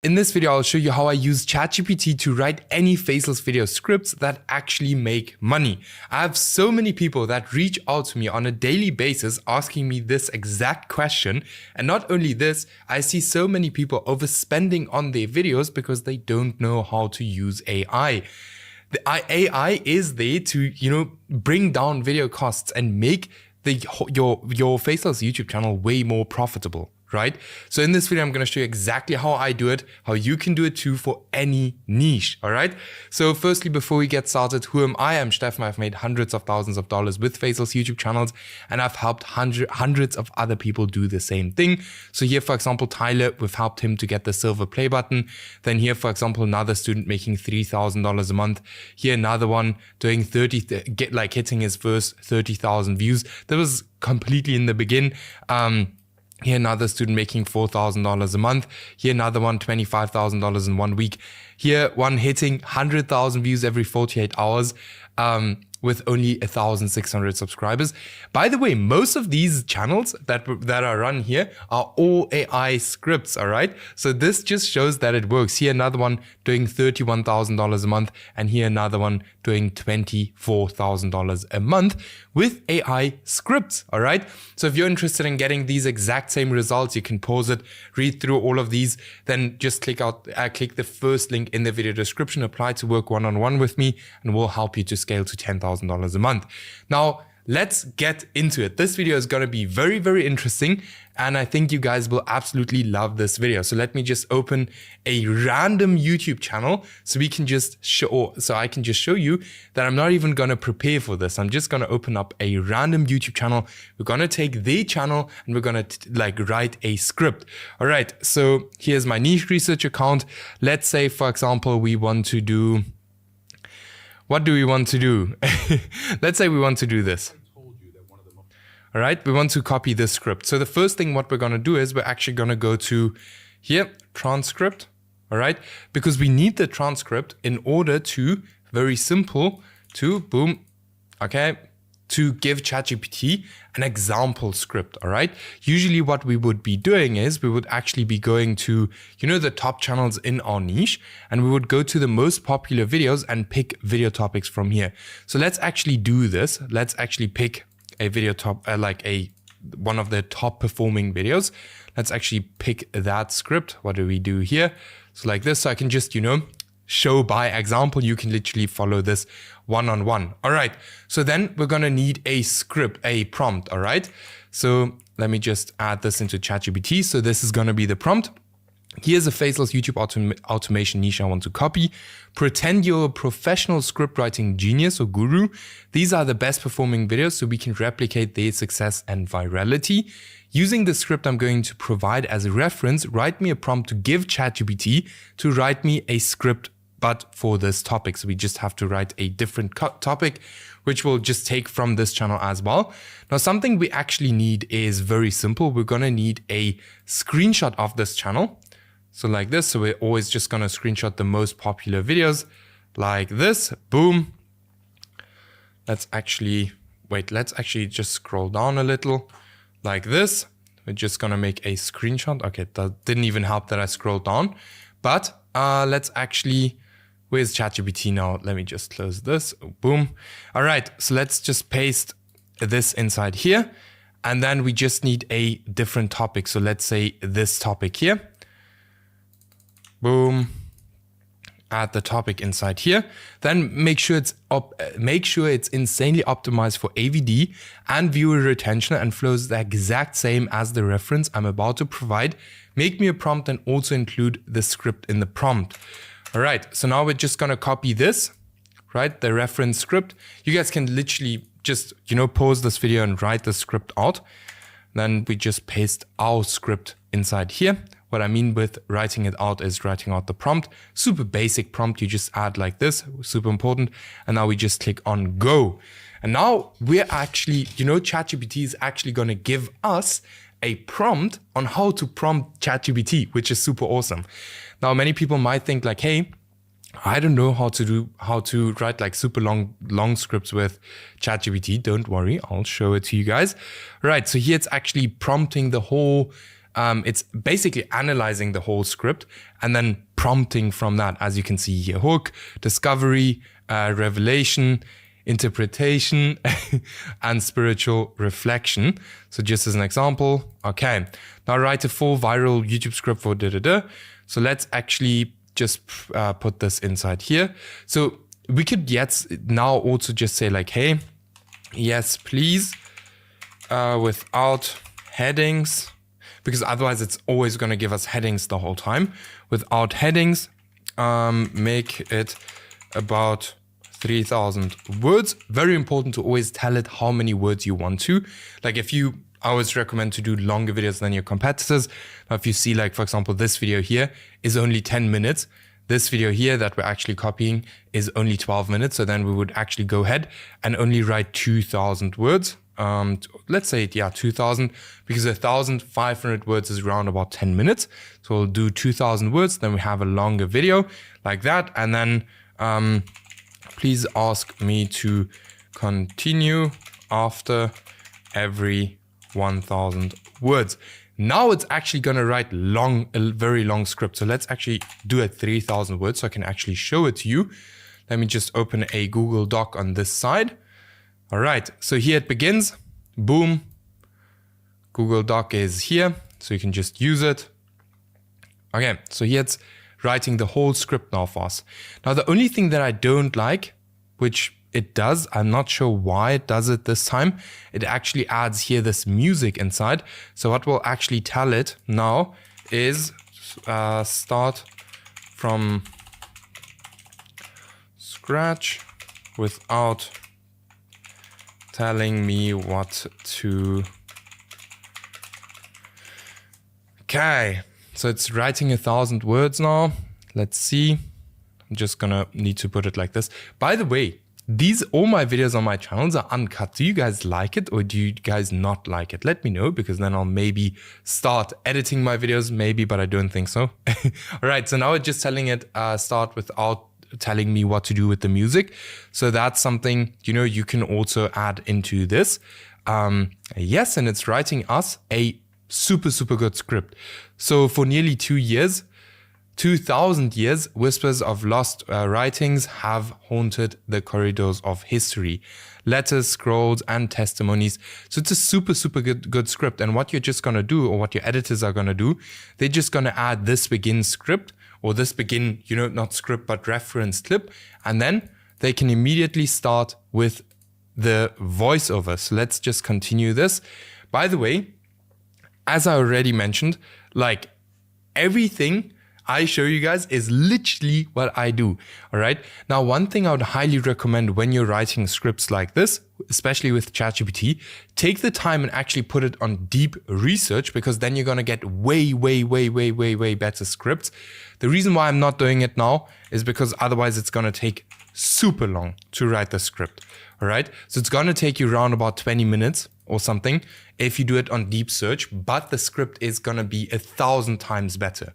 In this video, I'll show you how I use ChatGPT to write any faceless video scripts that actually make money. I have so many people that reach out to me on a daily basis asking me this exact question. And not only this, I see so many people overspending on their videos because they don't know how to use AI. The AI is there to, bring down video costs and make your faceless YouTube channel way more profitable. Right? So in this video, I'm going to show you exactly how I do it, how you can do it too for any niche. All right. So firstly, before we get started, who am I? I'm Steffen. I've made hundreds of thousands of dollars with faceless YouTube channels, and I've helped hundreds of other people do the same thing. So here, for example, Tyler, we've helped him to get the silver play button. Then here, for example, another student making $3,000 a month. Here, another one doing hitting his first 30,000 views. That was completely in the beginning. Here another student making $4,000 a month. Here another one $25,000 in 1 week. Here one hitting 100,000 views every 48 hours with only 1,600 subscribers. By the way, most of these channels that are run here are all AI scripts, all right? So this just shows that it works. Here another one doing $31,000 a month, and here another one doing $24,000 a month with AI scripts, all right? So if you're interested in getting these exact same results, you can pause it, read through all of these, then just click the first link in the video description, apply to work one-on-one with me, and we'll help you to scale to $10,000 a month. Now, let's get into it. This video is going to be very, very interesting, and I think you guys will absolutely love this video. So let me just open a random YouTube channel so I can just show you that I'm not even going to prepare for this. I'm just going to open up a random YouTube channel. We're going to take the channel and we're going to write a script. All right. So here's my niche research account. Let's say, for example, we want to do, what do we want to do? Let's say we want to do this. All right, we want to copy this script. So the first thing what we're going to do is we're actually going to go to here, transcript. All right, because we need the transcript in order to, very simple, to give ChatGPT an example script. All right, usually what we would be doing is we would actually be going to, the top channels in our niche, and we would go to the most popular videos and pick video topics from here. So let's actually do this. Let's actually pick a video one of the top performing videos. Let's actually pick that script. What do we do here? So like this, so I can just, show by example. You can literally follow this one-on-one. All right. So then we're going to need a script, a prompt. All right. So let me just add this into ChatGPT. So this is going to be the prompt. Here's a faceless YouTube automation niche I want to copy. Pretend you're a professional script writing genius or guru. These are the best performing videos, so we can replicate their success and virality. Using the script I'm going to provide as a reference, write me a prompt to give ChatGPT to write me a script, but for this topic. So we just have to write a different topic, which we'll just take from this channel as well. Now, something we actually need is very simple. We're going to need a screenshot of this channel. So like this, so we're always just going to screenshot the most popular videos like this. Boom. Let's actually just scroll down a little like this. We're just going to make a screenshot. Okay, that didn't even help that I scrolled down. But let's actually, where's ChatGPT now? Let me just close this. Boom. All right, so let's just paste this inside here. And then we just need a different topic. So let's say this topic here. Boom. Add the topic inside here. Then make sure it's insanely optimized for AVD and viewer retention and flows the exact same as the reference I'm about to provide. Make me a prompt and also include the script in the prompt. All right. So now we're just going to copy this, right? The reference script. You guys can literally just, pause this video and write the script out. Then we just paste our script inside here. What I mean with writing it out is writing out the prompt. Super basic prompt. You just add like this, super important. And now we just click on go. And now we're actually, ChatGPT is actually going to give us a prompt on how to prompt ChatGPT, which is super awesome. Now, many people might think like, hey, I don't know how to write like super long scripts with ChatGPT. Don't worry, I'll show it to you guys. Right, so here it's actually prompting the whole It's basically analyzing the whole script and then prompting from that, as you can see here: hook, discovery, revelation, interpretation, and spiritual reflection. So just as an example, okay, now write a full viral YouTube script for da-da-da. So let's actually just put this inside here. So we could now also just say like, hey, yes, please, without headings, because otherwise it's always going to give us headings the whole time. Without headings, make it about 3,000 words. Very important to always tell it how many words you want to. Like I always recommend to do longer videos than your competitors. Now, if you see, like, for example, this video here is only 10 minutes. This video here that we're actually copying is only 12 minutes. So then we would actually go ahead and only write 2,000 words. Let's say, 2,000, because 1,500 words is around about 10 minutes. So we'll do 2,000 words. Then we have a longer video like that. And then please ask me to continue after every 1,000 words. Now it's actually going to write a very long script. So let's actually do it 3,000 words so I can actually show it to you. Let me just open a Google Doc on this side. All right, so here it begins. Boom. Google Doc is here, so you can just use it. Okay, so here it's writing the whole script now for us. Now, the only thing that I don't like, which it does, I'm not sure why it does it this time, it actually adds here this music inside. So what we'll actually tell it now is start from scratch without telling me what to. Okay, so it's writing 1,000 words now. Let's see. I'm just gonna need to put it like this. By the way, all my videos on my channels are uncut. Do you guys like it or do you guys not like it? Let me know, because then I'll maybe start editing my videos, maybe, but I don't think so. All right, so now it's just telling it start without telling me what to do with the music. So that's something, you can also add into this. Yes, and it's writing us a super, super good script. So for nearly 2,000 years, whispers of lost writings have haunted the corridors of history. Letters, scrolls, and testimonies. So it's a super, super good script. And what you're just going to do, or what your editors are going to do, they're just going to add this begin script, or this begin, not script, but reference clip. And then they can immediately start with the voiceover. So let's just continue this. By the way, as I already mentioned, like everything I show you guys is literally what I do. All right. Now, one thing I would highly recommend when you're writing scripts like this, especially with ChatGPT, take the time and actually put it on deep research, because then you're going to get way, way, way, way, way, way better scripts. The reason why I'm not doing it now is because otherwise it's going to take super long to write the script. All right. So it's going to take you around about 20 minutes or something if you do it on deep search, but the script is going to be 1,000 times better.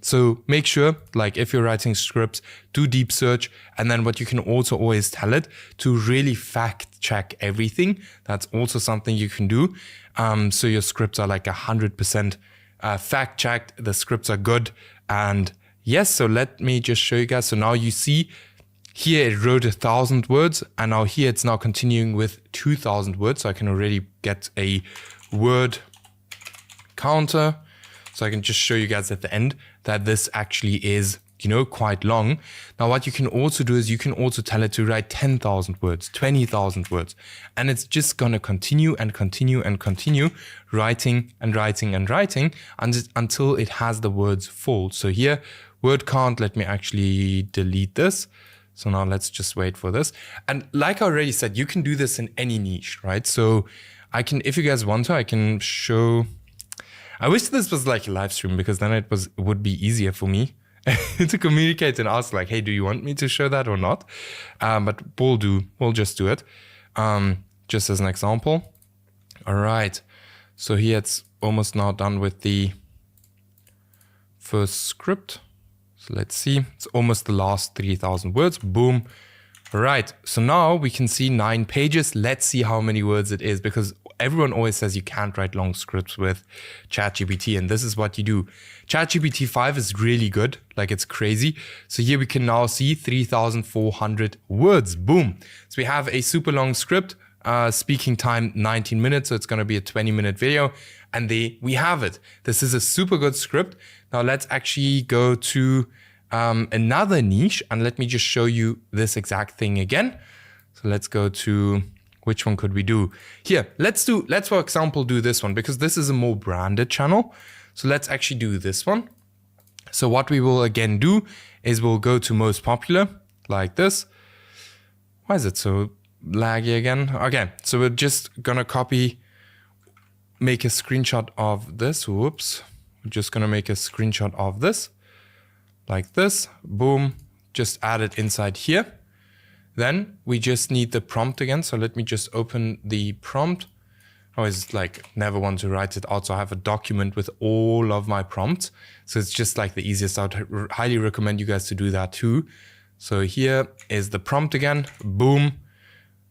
So make sure, like if you're writing scripts, do deep search. And then what you can also always tell it to really fact check everything. That's also something you can do. So your scripts are like 100% fact checked. The scripts are good. And yes, so let me just show you guys. So now you see here it wrote 1,000 words, and now here it's now continuing with 2,000 words. So I can already get a word counter. So I can just show you guys at the end that this actually is, quite long. Now, what you can also do is you can also tell it to write 10,000 words, 20,000 words, and it's just going to continue and continue and continue writing and writing and writing until it has the words full. So here, word count, let me actually delete this. So now let's just wait for this. And like I already said, you can do this in any niche, right? So I can, if you guys want to, I can show. I wish this was like a live stream, because then it would be easier for me to communicate and ask like, hey, do you want me to show that or not? But we'll just do it. Just as an example. All right. So here it's almost now done with the first script. So let's see. It's almost the last 3,000 words. Boom. All right, so now we can see 9 pages. Let's see how many words it is, because everyone always says you can't write long scripts with ChatGPT, and this is what you do. ChatGPT 5 is really good, like it's crazy. So here we can now see 3,400 words, boom. So we have a super long script, speaking time 19 minutes, so it's gonna be a 20-minute video, and there we have it. This is a super good script. Now let's actually go to another niche, and let me just show you this exact thing again. So let's go to, which one could we do? Here, let's for example do this one, because this is a more branded channel. So let's actually do this one. So what we will again do is we'll go to most popular, like this. Why is it so laggy again? Okay, so we're just gonna make a screenshot of this. Whoops. We're just gonna make a screenshot of this. Like this, boom, just add it inside here. Then we just need the prompt again. So let me just open the prompt. I always like never want to write it out, so I have a document with all of my prompts. So it's just like the easiest. I would highly recommend you guys to do that too. So here is the prompt again, boom.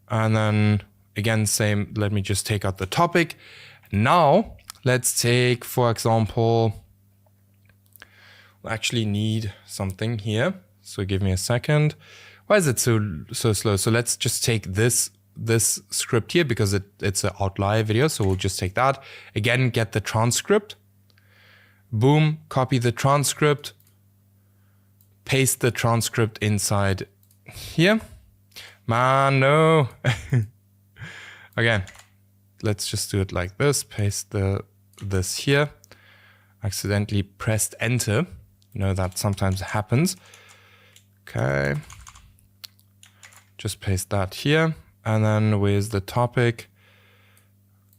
And then again, same, let me just take out the topic. Now let's take, for example, actually need something here. So give me a second. Why is it so slow? So let's just take this script here, because it's an outlier video. So we'll just take that. Again, get the transcript. Boom, copy the transcript. Paste the transcript inside here. Man, no. Again, let's just do it like this. Paste this here. Accidentally pressed enter. You know, that sometimes happens. Okay. Just paste that here. And then where's the topic?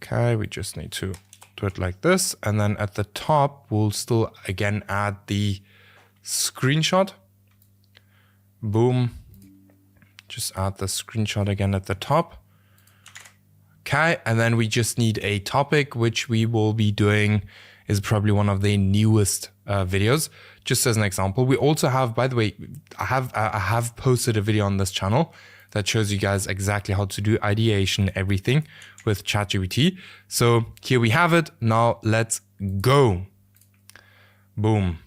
Okay, we just need to do it like this. And then at the top, we'll still again add the screenshot. Boom. Just add the screenshot again at the top. Okay, and then we just need a topic, which we will be doing is probably one of the newest videos. Just as an example, we also have, by the way, I have posted a video on this channel that shows you guys exactly how to do ideation, everything with ChatGPT. So here we have it. Now let's go. Boom.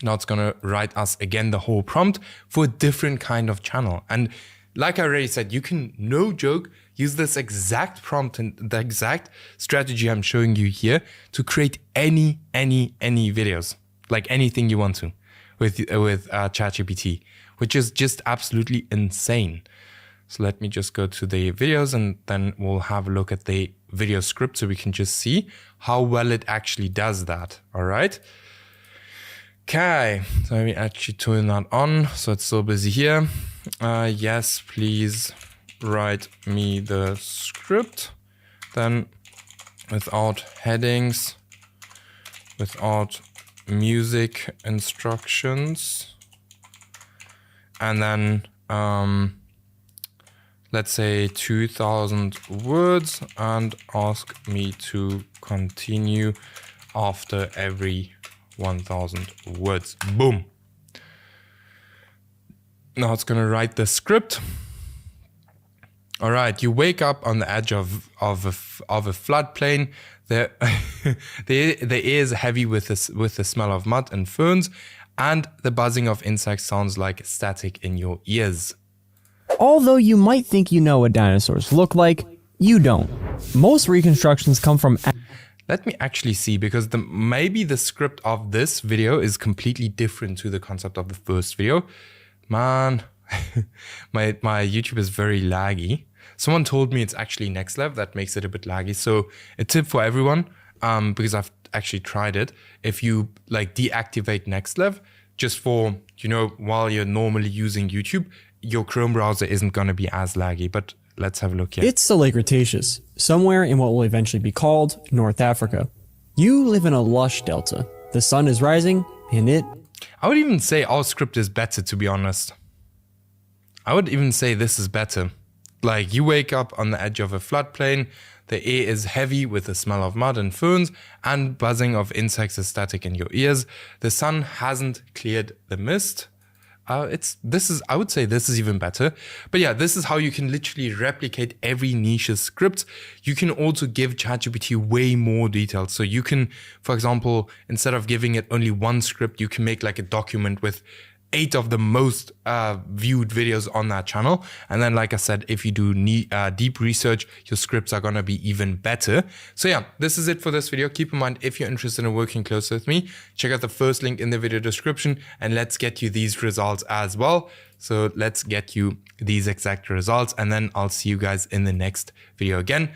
Now it's gonna write us again the whole prompt for a different kind of channel. And like I already said, you can, no joke, use this exact prompt and the exact strategy I'm showing you here to create any videos, like anything you want to with ChatGPT, which is just absolutely insane. So let me just go to the videos, and then we'll have a look at the video script so we can just see how well it actually does that. All right. Okay, so let me actually turn that on. So it's still busy here. Yes, please write me the script. Then without headings, without music instructions, and then let's say 2,000 words, and ask me to continue after every 1,000 words. Boom. Now it's gonna write the script. All right, you wake up on the edge of a floodplain. The air is heavy with the smell of mud and ferns, and the buzzing of insects sounds like static in your ears. Although you might think you know what dinosaurs look like, you don't. Most reconstructions come from... Let me actually see, because maybe the script of this video is completely different to the concept of the first video. Man, my YouTube is very laggy. Someone told me it's actually NextLab that makes it a bit laggy. So a tip for everyone, because I've actually tried it. If you like deactivate NextLab just for, you know, while you're normally using YouTube, your Chrome browser isn't going to be as laggy. But let's have a look here. It's the Lake Cretaceous, somewhere in what will eventually be called North Africa. You live in a lush delta. The sun is rising, and I would even say our script is better, to be honest. I would even say this is better. Like, you wake up on the edge of a floodplain, the air is heavy with the smell of mud and ferns, and buzzing of insects is static in your ears. The sun hasn't cleared the mist, I would say this is even better. But yeah, this is how you can literally replicate every niche's script. You can also give ChatGPT way more details. So you can, for example, instead of giving it only one script, you can make like a document with 8 of the most viewed videos on that channel. And then, like I said, if you do deep research, your scripts are going to be even better. So yeah, this is it for this video. Keep in mind, if you're interested in working closer with me, check out the first link in the video description and let's get you these results as well. So let's get you these exact results and then I'll see you guys in the next video again.